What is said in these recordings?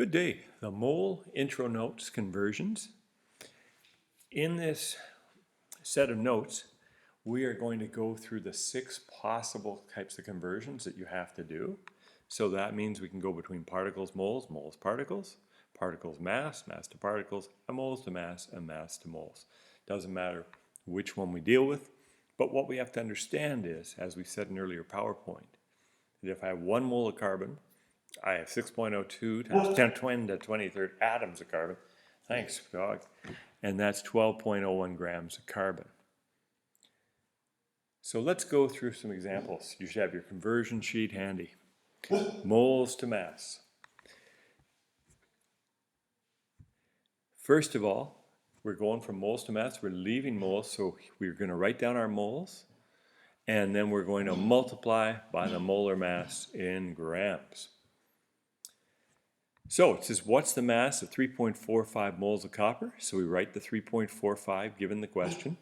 Good day. The mole intro notes conversions. In this set of notes, we are going to go through the 6 possible types of conversions that you have to do. So that means we can go between particles, moles, moles, particles, particles, mass, mass to particles, and moles to mass, and mass to moles. Doesn't matter which one we deal with, but what we have to understand is, as we said in earlier PowerPoint, that if I have 1 mole of carbon, I have 6.02 times 10 to the 23rd atoms of carbon. Thanks, dog. And that's 12.01 grams of carbon. So let's go through some examples. You should have your conversion sheet handy. Moles to mass. First of all, we're going from moles to mass. We're leaving moles, so we're going to write down our moles, and then we're going to multiply by the molar mass in grams. So it says, what's the mass of 3.45 moles of copper? So we write the 3.45 given the question.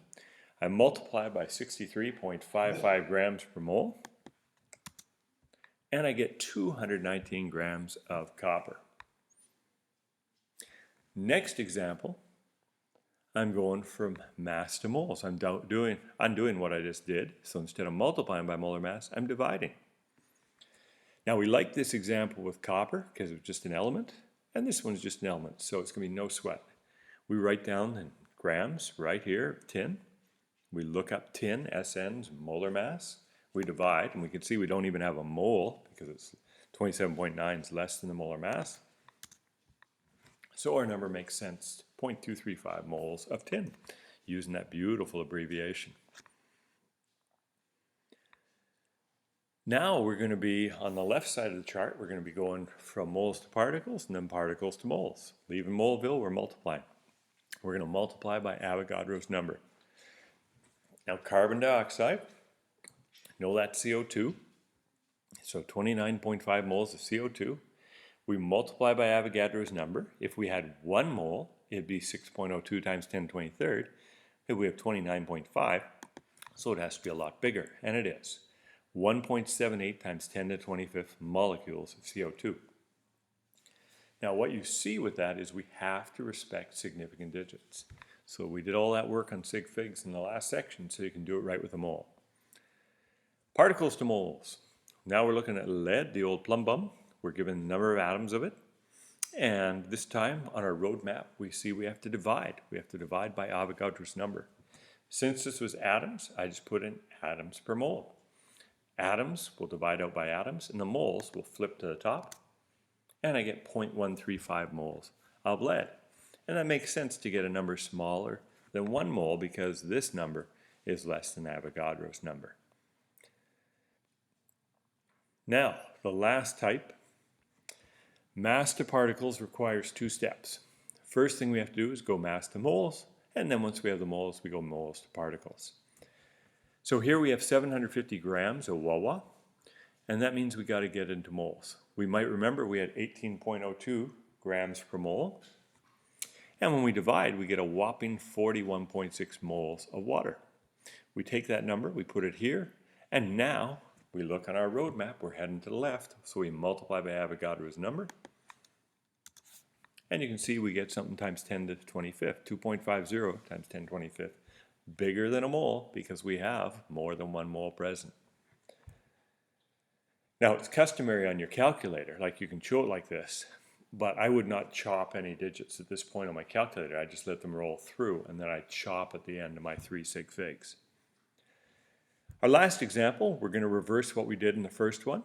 I multiply by 63.55 grams per mole, and I get 219 grams of copper. Next example, I'm going from mass to moles. I'm doing what I just did. So instead of multiplying by molar mass, I'm dividing. Now we like this example with copper because it's just an element, and this one's just an element, so it's going to be no sweat. We write down in grams right here, tin. We look up tin, SN's molar mass. We divide, and we can see we don't even have a mole because it's 27.9 is less than the molar mass. So our number makes sense, 0.235 moles of tin, using that beautiful abbreviation. Now we're going to be on the left side of the chart, we're going to be going from moles to particles and then particles to moles. Leaving moleville, we're multiplying. We're going to multiply by Avogadro's number. Now carbon dioxide, know that's CO2. So 29.5 moles of CO2. We multiply by Avogadro's number. If we had 1 mole, it'd be 6.02 times 10 to the 23rd. If we have 29.5, so it has to be a lot bigger, and it is. 1.78 times 10 to the 25th molecules of CO2. Now what you see with that is we have to respect significant digits. So we did all that work on sig figs in the last section, so you can do it right with a mole. Particles to moles. Now we're looking at lead, the old plum bum. We're given the number of atoms of it. And this time on our roadmap, we see we have to divide. We have to divide by Avogadro's number. Since this was atoms, I just put in atoms per mole. Atoms will divide out by atoms, and the moles will flip to the top, and I get 0.135 moles of lead. And that makes sense to get a number smaller than 1 mole because this number is less than Avogadro's number. Now, the last type, mass to particles, requires 2 steps. First thing we have to do is go mass to moles, and then once we have the moles, we go moles to particles. So here we have 750 grams of Wawa, and that means we got to get into moles. We might remember we had 18.02 grams per mole, and when we divide, we get a whopping 41.6 moles of water. We take that number, we put it here, and now we look on our roadmap, we're heading to the left, so we multiply by Avogadro's number, and you can see we get something times 10 to the 25th, 2.50 times 10 to the 25th. Bigger than a mole because we have more than 1 mole present. Now it's customary on your calculator, like you can show it like this, but I would not chop any digits at this point on my calculator. I just let them roll through and then I chop at the end of my 3 sig figs. Our last example, we're going to reverse what we did in the first one.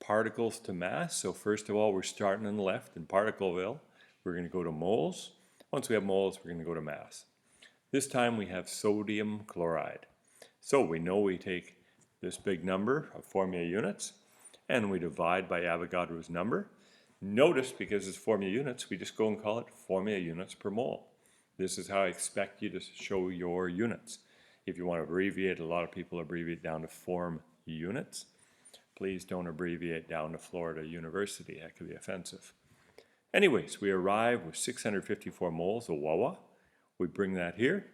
Particles to mass. So first of all, we're starting on the left in Particleville. We're going to go to moles. Once we have moles, we're going to go to mass. This time we have sodium chloride. So we know we take this big number of formula units and we divide by Avogadro's number. Notice, because it's formula units, we just go and call it formula units per mole. This is how I expect you to show your units. If you want to abbreviate, a lot of people abbreviate down to form units. Please don't abbreviate down to Florida University. That could be offensive. Anyways, we arrive with 654 moles of Wawa. We bring that here,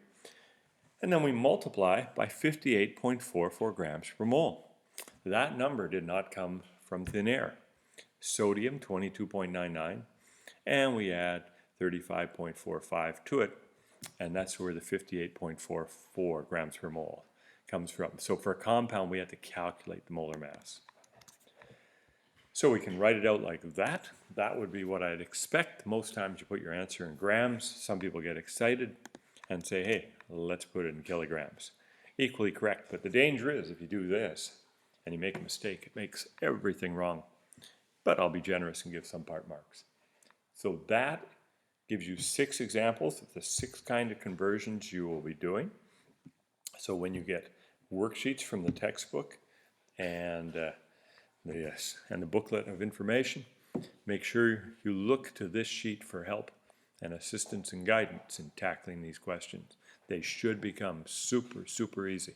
and then we multiply by 58.44 grams per mole. That number did not come from thin air. Sodium, 22.99, and we add 35.45 to it, and that's where the 58.44 grams per mole comes from. So for a compound, we have to calculate the molar mass. So we can write it out like that. That would be what I'd expect. Most times you put your answer in grams. Some people get excited and say, hey, let's put it in kilograms. Equally correct, but the danger is if you do this and you make a mistake, it makes everything wrong. But I'll be generous and give some part marks. So that gives you 6 examples of the 6 kind of conversions you will be doing. So when you get worksheets from the textbook and the booklet of information, make sure you look to this sheet for help and assistance and guidance in tackling these questions. They should become super, super easy.